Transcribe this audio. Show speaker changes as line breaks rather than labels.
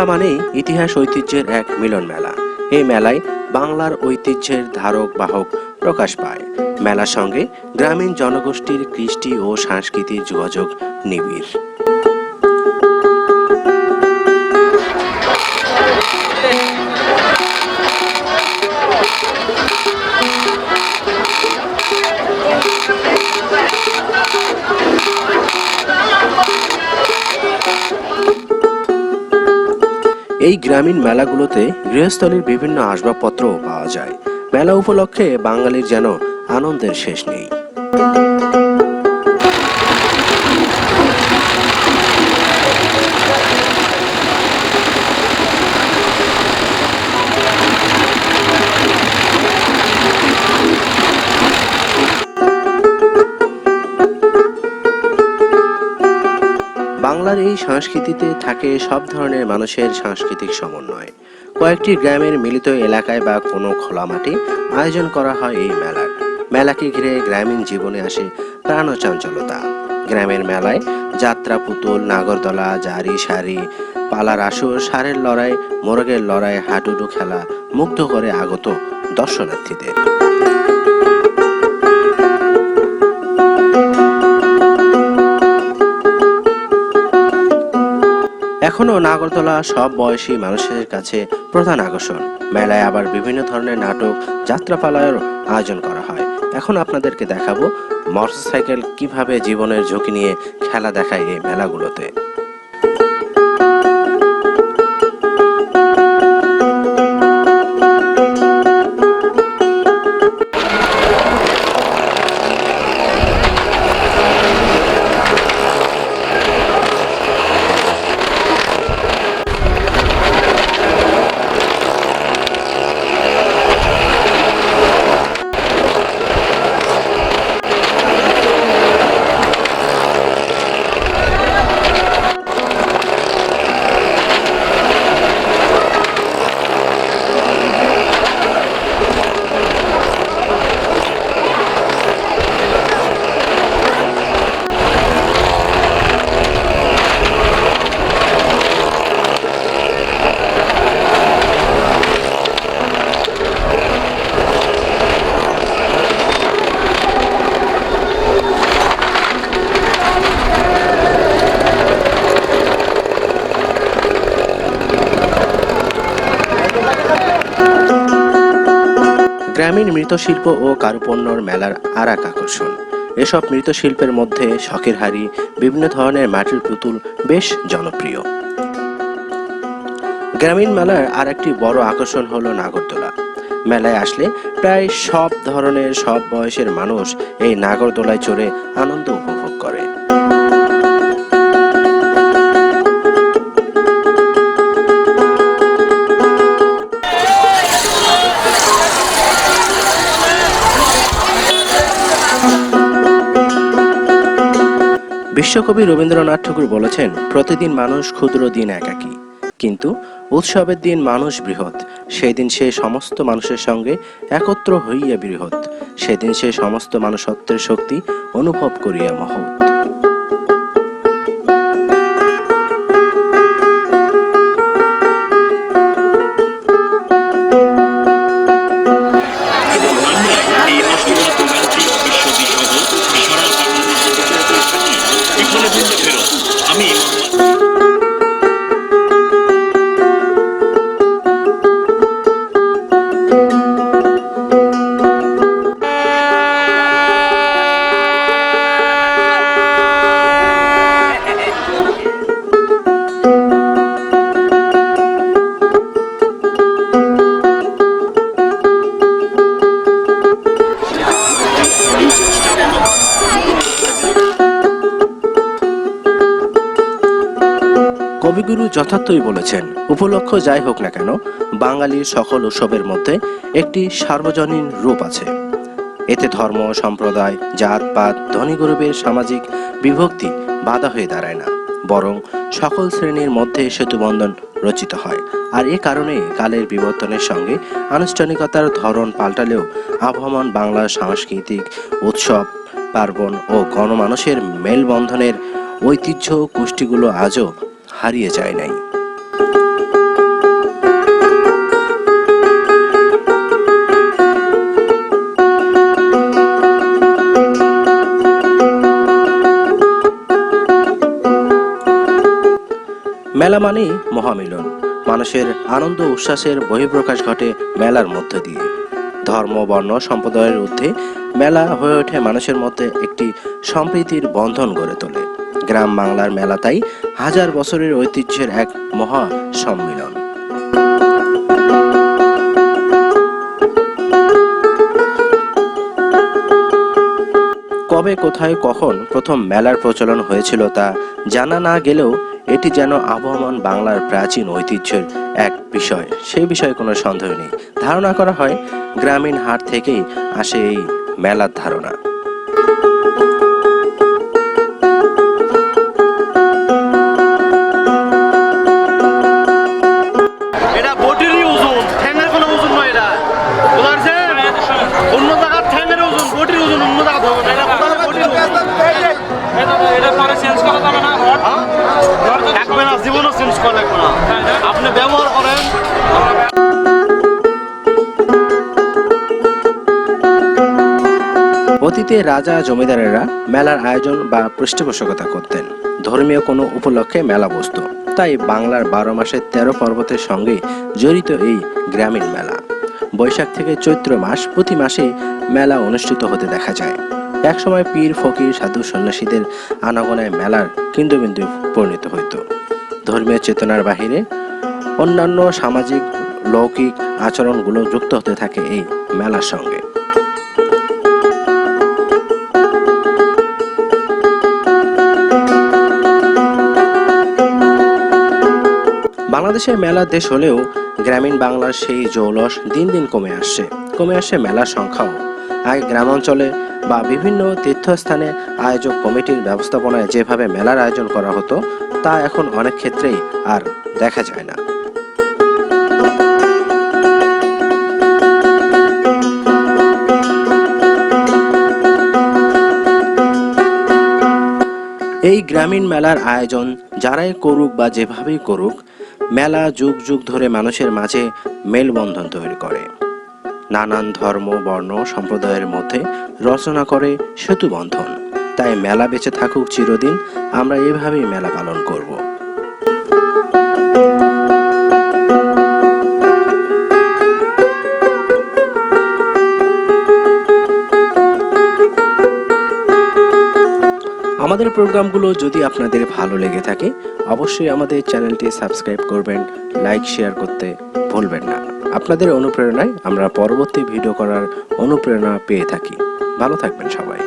মেলা মানেই ইতিহাস ঐতিহ্যের এক মিলন মেলা। এই মেলায় বাংলার ঐতিহ্যের ধারক বাহক প্রকাশ পায়। মেলার সঙ্গে গ্রামীণ জনগোষ্ঠীর কৃষ্টি ও সাংস্কৃতিক যোগাযোগ নিবিড়। এই গ্রামীণ মেলাগুলোতে গৃহস্থলীর বিভিন্ন আসবাবপত্রও পাওয়া যায়। মেলা উপলক্ষে বাঙালির যেন আনন্দের শেষ নেই। বাংলার এই সংস্কৃতিতে থাকে সব ধরনের মানুষের সাংস্কৃতিক সমন্বয়। কয়েকটি গ্রামের মিলিত এলাকায় বা কোনো খোলা মাঠে আয়োজন করা হয় এই মেলার। মেলাকে ঘিরে গ্রামীণ জীবনে আসে প্রাণ ও চাঞ্চল্যতা। গ্রামের মেলায় যাত্রা, পুতুল, নাগরদোলা, জারি সারি, পালার আসর, ষাঁড়ের লড়াই, মোরগের লড়াই, হাডুডু খেলা মুগ্ধ করে আগত দর্শনার্থীদের। এখনো নাগরদোলা সব বয়সী মানুষের কাছে প্রধান আকর্ষণ। মেলায় আবার বিভিন্ন ধরনের নাটক, যাত্রাপালার আয়োজন করা হয়। এখন আপনাদেরকে দেখাবো মোটরসাইকেল কিভাবে জীবনের ঝুঁকি নিয়ে খেলা দেখায় এই মেলাগুলোতে। গ্রামীণ মৃৎশিল্প ও কারুপণ্যর মেলার আর এক আকর্ষণ। এসব মৃৎশিল্পের মধ্যে শখের হাড়ি, বিভিন্ন ধরনের মাটির পুতুল বেশ জনপ্রিয়। গ্রামীণ মেলার আর একটি বড় আকর্ষণ হলো নাগরদোলা। মেলায় আসলে প্রায় সব ধরনের, সব বয়সের মানুষ এই নাগরদোলায় চড়ে আনন্দ উপভোগ করে। বিশ্বকবি রবীন্দ্রনাথ ঠাকুর বলেছেন, প্রতিদিন মানুষ ক্ষুদ্র, দিন একাকী, কিন্তু উৎসবের দিন মানুষ বৃহৎ। সেদিন সে সমস্ত মানুষের সঙ্গে একত্র হইয়া বৃহৎ। সেদিন সে সমস্ত মানুষত্বের শক্তি অনুভব করিয়া মহৎ। কবিগুরু যথার্থই বলেছেন, উপলক্ষ যাই হোক না কেন, বাঙালির সকল উৎসবের মধ্যে একটি সার্বজনীন রূপ আছে। এতে ধর্ম, সম্প্রদায়, জাত পাত, ধনী গরিবের সামাজিক বিভক্তি বাধা হয়ে দাঁড়ায় না, বরং সকল শ্রেণীর মধ্যে সেতুবন্ধন রচিত হয়। আর এ কারণে কালের বিবর্তনের সঙ্গে আনুষ্ঠানিকতার ধরন পাল্টালেও আবহমান বাংলার সাংস্কৃতিক উৎসব, পার্বণ ও গণমানুষের মেলবন্ধনের ঐতিহ্য গোষ্ঠীগুলো আজও হারিয়ে যায় নাই। মেলা মানেই মহামিলন। মানুষের আনন্দ উচ্ছ্বাসের বহিঃপ্রকাশ ঘটে মেলার মধ্য দিয়ে। ধর্ম, বর্ণ, সম্প্রদায়ের ঊর্ধ্বে মেলা হয়ে ওঠে মানুষের মধ্যে একটি সম্প্রীতির বন্ধন গড়ে তোলে। গ্রাম বাংলার মেলা তাই হাজার বছরের ঐতিহ্যের এক মহা সম্মিলন। কবে, কোথায়, কখন প্রথম মেলার প্রচলন হয়েছিল তা জানা না গেলেও এটি যেন আবহমান বাংলার প্রাচীন ঐতিহ্যের এক বিষয়, সেই বিষয়ে কোনো সন্দেহ নেই। ধারণা করা হয় গ্রামীণ হাট থেকেই আসে এই মেলার ধারণা।
এটা বটিরই ওজন, ঠ্যাঙের কোনো ওজন নয়। এটা বোঝা যাচ্ছে অন্য জায়গার ঠ্যাঙের ওজন, বটির ওজন অন্য জায়গা হবে না। এটা কোথাও বটির ওজন।
এটা পরে চেঞ্জ করা যাবে না,
লাগবে না, জীবনও চেঞ্জ করা লাগবে না। আপনি ব্যবহার করেন।
অতীতে রাজা জমিদারেরা মেলার আয়োজন বা পৃষ্ঠপোষকতা করতেন। ধর্মীয় কোনো উপলক্ষে মেলা বসত। তাই বাংলার 12 মাসের 13 পর্বতের সঙ্গে জড়িত এই গ্রামীণ মেলা। বৈশাখ থেকে চৈত্র মাস প্রতি মাসে মেলা অনুষ্ঠিত হতে দেখা যায়। একসময় পীর, ফকির, সাধু, সন্ন্যাসীদের আনাগোনায় মেলার কেন্দ্রবিন্দু পরিণত হইত। ধর্মীয় চেতনার বাহিরে অন্যান্য সামাজিক লৌকিক আচরণগুলো যুক্ত হতে থাকে এই মেলার সঙ্গে। বাংলাদেশের মেলার দেশ হলেও গ্রামীণ বাংলার সেই জৌলস দিন দিন কমে আসছে মেলার সংখ্যাও। আগে গ্রামাঞ্চলে বা বিভিন্ন তীর্থস্থানে আয়োজক কমিটির ব্যবস্থাপনায় যেভাবে মেলার আয়োজন করা হতো তা এখন অনেক ক্ষেত্রেই আর দেখা যায় না। এই গ্রামীণ মেলার আয়োজন যারাই করুক বা যেভাবেই করুক, মেলা যুগ যুগ ধরে মানুষের মাঝে মেলবন্ধন তৈরি করে। নানান ধর্ম, বর্ণ, সম্প্রদায়ের মধ্যে রচনা করে সেতু বন্ধন। তাই মেলা বেঁচে থাকুক চিরদিন, আমরা এভাবেই মেলা পালন করব। আমাদের প্রোগ্রামগুলো যদি আপনাদের ভালো লেগে থাকে অবশ্যই আমাদের চ্যানেলটি সাবস্ক্রাইব করবেন, লাইক শেয়ার করতে ভুলবেন না। আপনাদের অনুপ্রেরণায় আমরা পরবর্তী ভিডিও করার অনুপ্রেরণা পেয়ে থাকি। ভালো থাকবেন সবাই।